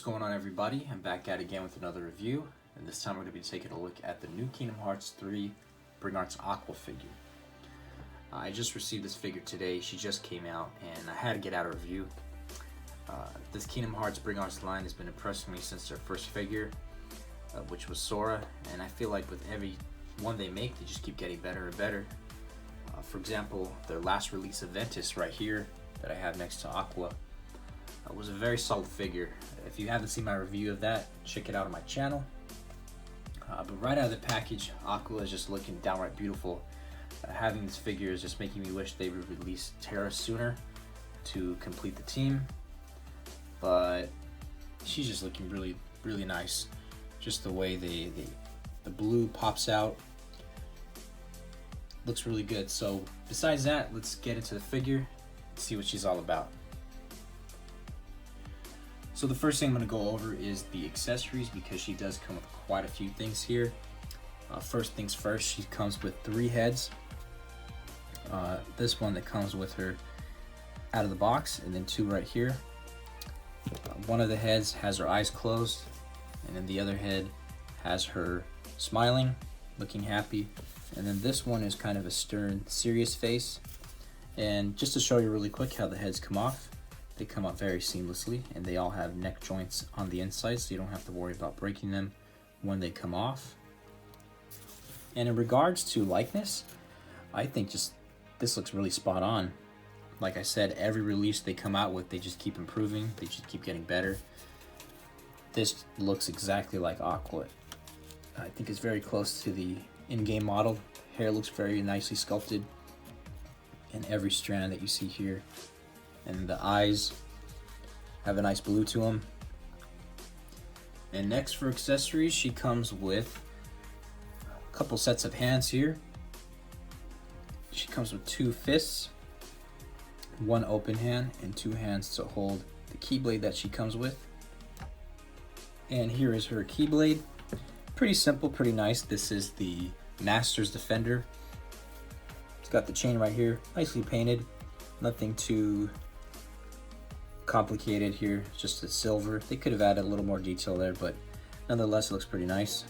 What's going on, everybody? I'm back at it again with another review, and this time we're going to be taking a look at the new Kingdom Hearts 3 Bring Arts Aqua figure. I just received this figure today. She just came out and I had to get out a review. This Kingdom Hearts Bring Arts line has been impressing me since their first figure, which was Sora, and I feel like with every one they make, they just keep getting better and better. For example, their last release of Ventus right here that I have next to Aqua was a very solid figure. If you haven't seen my review of that, check it out on my channel. But right out of the package, Aqua is just looking downright beautiful. Having this figure is just making me wish they would release Terra sooner to complete the team. But she's just looking really nice. Just the way the blue pops out looks really good. So besides that, let's get into the figure and see what she's all about. So the first thing I'm going to go over is the accessories, because she does come with quite a few things here. First things first, she comes with 3 heads. This one that comes with her out of the box, and then 2 right here. One of the heads has her eyes closed, and then the other head has her smiling, looking happy. And then this one is kind of a stern, serious face. And just to show you really quick how the heads come off, they come up very seamlessly, and they all have neck joints on the inside, so you don't have to worry about breaking them when they come off. And in regards to likeness, I think just this looks really spot on. Like I said, every release they come out with, they just keep improving, they just keep getting better. This looks exactly like Aqua. I think it's very close to the in-game model. Hair looks very nicely sculpted in every strand that you see here. And the eyes have a nice blue to them. And next, for accessories, she comes with a couple sets of hands here. She comes with 2 fists, 1 open hand, and 2 hands to hold the keyblade that she comes with. And here is her keyblade. Pretty simple, pretty nice. This is the Master's Defender. It's got the chain right here, nicely painted. Nothing too complicated here, just the silver. They could have added a little more detail there, but nonetheless it looks pretty nice.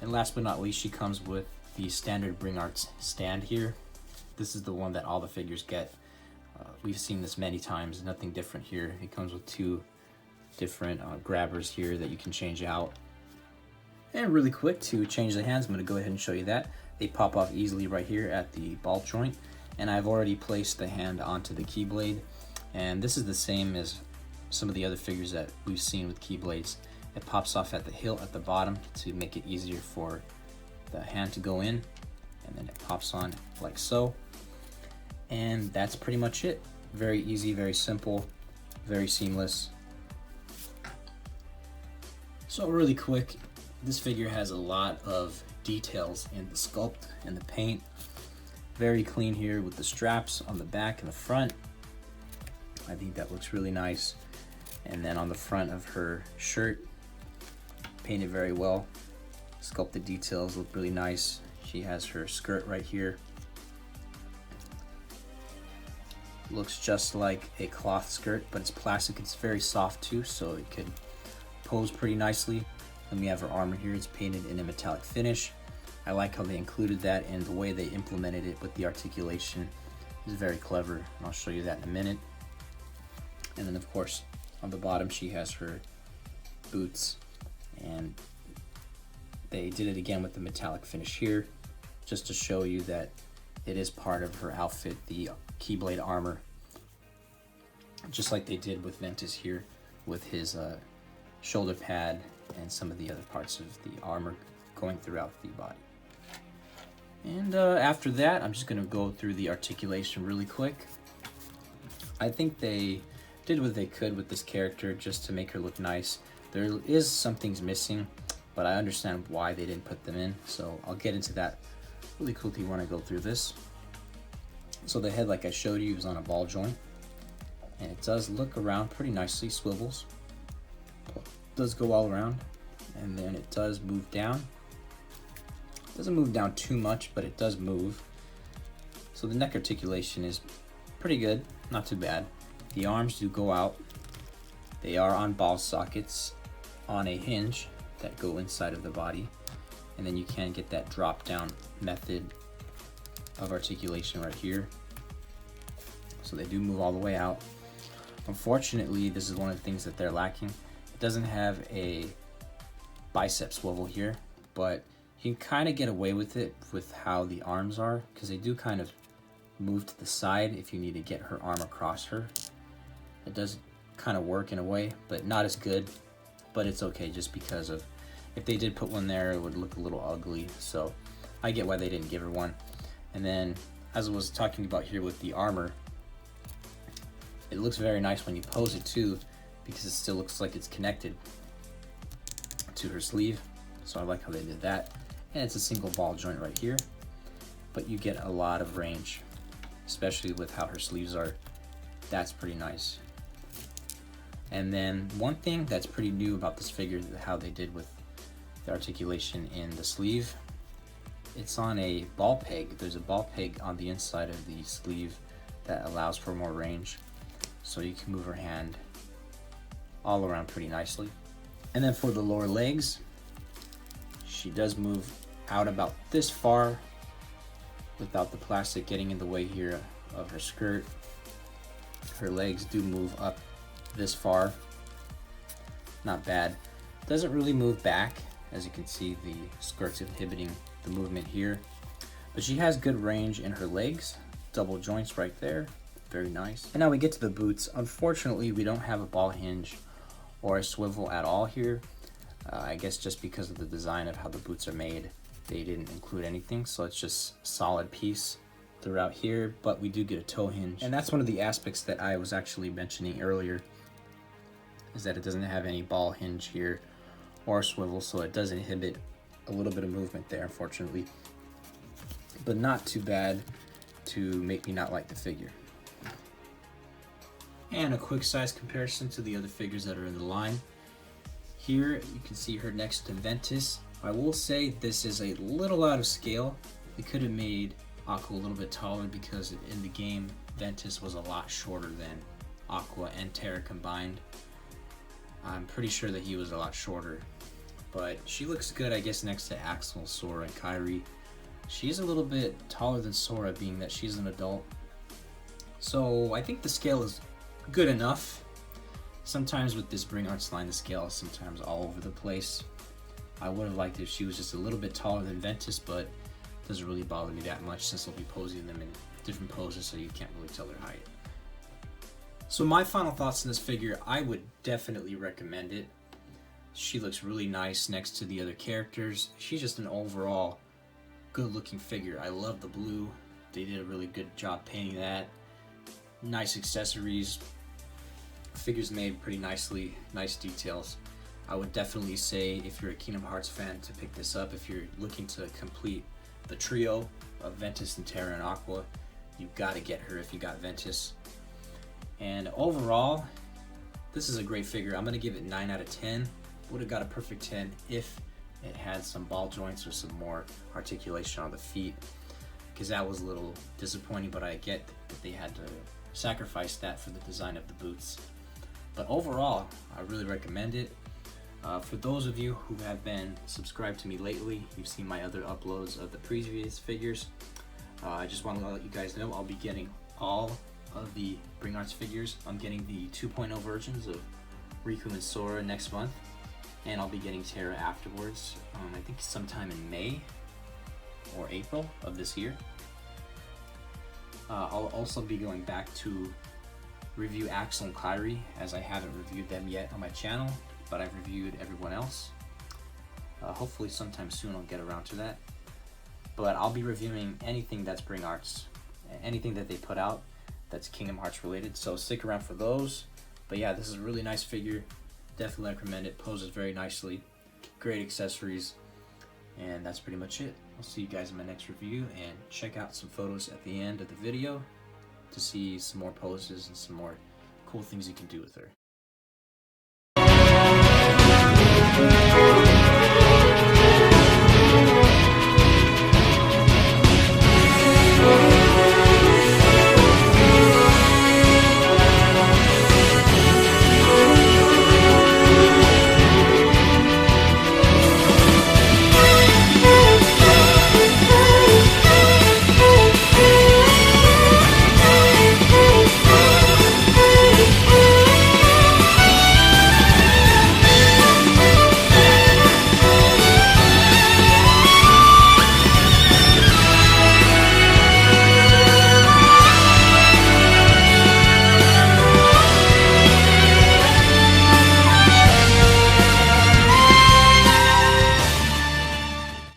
And last but not least, she comes with the standard Bring Arts stand here. This is the one that all the figures get. We've seen this many times, nothing different here. It comes with 2 different grabbers here that you can change out. And really quick, to change the hands, I'm going to go ahead and show you that. They pop off easily right here at the ball joint. And I've already placed the hand onto the keyblade, and this is the same as some of the other figures that we've seen with keyblades. It pops off at the hilt at the bottom to make it easier for the hand to go in, and then it pops on like so. And that's pretty much it. Very easy, very simple, very seamless. So really quick, this figure has a lot of details in the sculpt and the paint. Very clean here with the straps on the back and the front. I think that looks really nice. And then on the front of her shirt, painted very well. Sculpted details look really nice. She has her skirt right here. Looks just like a cloth skirt, but it's plastic. It's very soft too, so it could pose pretty nicely. Then we have her armor here. It's painted in a metallic finish. I like how they included that, and the way they implemented it with the articulation is very clever, and I'll show you that in a minute. And then of course on the bottom she has her boots, and they did it again with the metallic finish here, just to show you that it is part of her outfit, the keyblade armor, just like they did with Ventus here with his shoulder pad and some of the other parts of the armor going throughout the body. And after that, I'm just going to go through the articulation really quick. I think they did what they could with this character just to make her look nice. There is some things missing, but I understand why they didn't put them in, so I'll get into that really quickly when I go through this. So the head, like I showed you, is on a ball joint, and it does look around pretty nicely, swivels. It does go all around, and then it does move down. Doesn't move down too much, but it does move. So the neck articulation is pretty good, not too bad. The arms do go out, They are on ball sockets on a hinge that go inside of the body, and then you can get that drop down method of articulation right here. So they do move all the way out. Unfortunately, this is one of the things that they're lacking. It doesn't have a bicep swivel here, but you can kind of get away with it with how the arms are, because they do kind of move to the side if you need to get her arm across her. It does kind of work in a way, but not as good, but it's okay just because of, if they did put one there, it would look a little ugly. So I get why they didn't give her one. And then, as I was talking about here with the armor, it looks very nice when you pose it too, because it still looks like it's connected to her sleeve. So I like how they did that. And it's a single ball joint right here, but you get a lot of range, especially with how her sleeves are. That's pretty nice. And then one thing that's pretty new about this figure, how they did with the articulation in the sleeve, it's on a ball peg. There's a ball peg on the inside of the sleeve that allows for more range, so you can move her hand all around pretty nicely. And then for the lower legs, she does move out about this far without the plastic getting in the way here of her skirt. Her legs do move up this far. Not bad. Doesn't really move back. As you can see, the skirt's inhibiting the movement here. But she has good range in her legs. Double joints right there. Very nice. And now we get to the boots. Unfortunately, we don't have a ball hinge or a swivel at all here. I guess just because of the design of how the boots are made, they didn't include anything. So it's just a solid piece throughout here, but we do get a toe hinge. And that's one of the aspects that I was actually mentioning earlier, is that it doesn't have any ball hinge here or swivel, so it does inhibit a little bit of movement there, unfortunately. But not too bad to make me not like the figure. And a quick size comparison to the other figures that are in the line. Here you can see her next to Ventus. I will say this is a little out of scale. They could have made Aqua a little bit taller, because in the game Ventus was a lot shorter than Aqua and Terra combined. I'm pretty sure that he was a lot shorter, but she looks good, I guess, next to Axel, Sora, and Kyrie. She's a little bit taller than Sora, being that she's an adult. So I think the scale is good enough. Sometimes with this Bring Arts line, the scale is sometimes all over the place. I would have liked if she was just a little bit taller than Ventus, but it doesn't really bother me that much since I'll be posing them in different poses, so you can't really tell their height. So my final thoughts on this figure, I would definitely recommend it. She looks really nice next to the other characters. She's just an overall good looking figure. I love the blue. They did a really good job painting that. Nice accessories. Figure's made pretty nicely, nice details. I would definitely say, if you're a Kingdom Hearts fan, to pick this up. If you're looking to complete the trio of Ventus and Terra and Aqua, you've got to get her if you got Ventus. And overall, this is a great figure. I'm going to give it 9 out of 10. Would have got a perfect 10 if it had some ball joints or some more articulation on the feet, because that was a little disappointing, but I get that they had to sacrifice that for the design of the boots. But overall, I really recommend it. For those of you who have been subscribed to me lately, you've seen my other uploads of the previous figures. I just want to let you guys know I'll be getting all of the Bring Arts figures. I'm getting the 2.0 versions of Riku and Sora next month, and I'll be getting Terra afterwards. I think sometime in May or April of this year. I'll also be going back to review Axel and Kyrie, as I haven't reviewed them yet on my channel, but I've reviewed everyone else. Hopefully sometime soon I'll get around to that. But I'll be reviewing anything that's Bring Arts, anything that they put out that's Kingdom Hearts related, so stick around for those. But yeah, this is a really nice figure. Definitely recommend it. Poses very nicely. Great accessories. And that's pretty much it. I'll see you guys in my next review, and check out some photos at the end of the video to see some more poses and some more cool things you can do with her.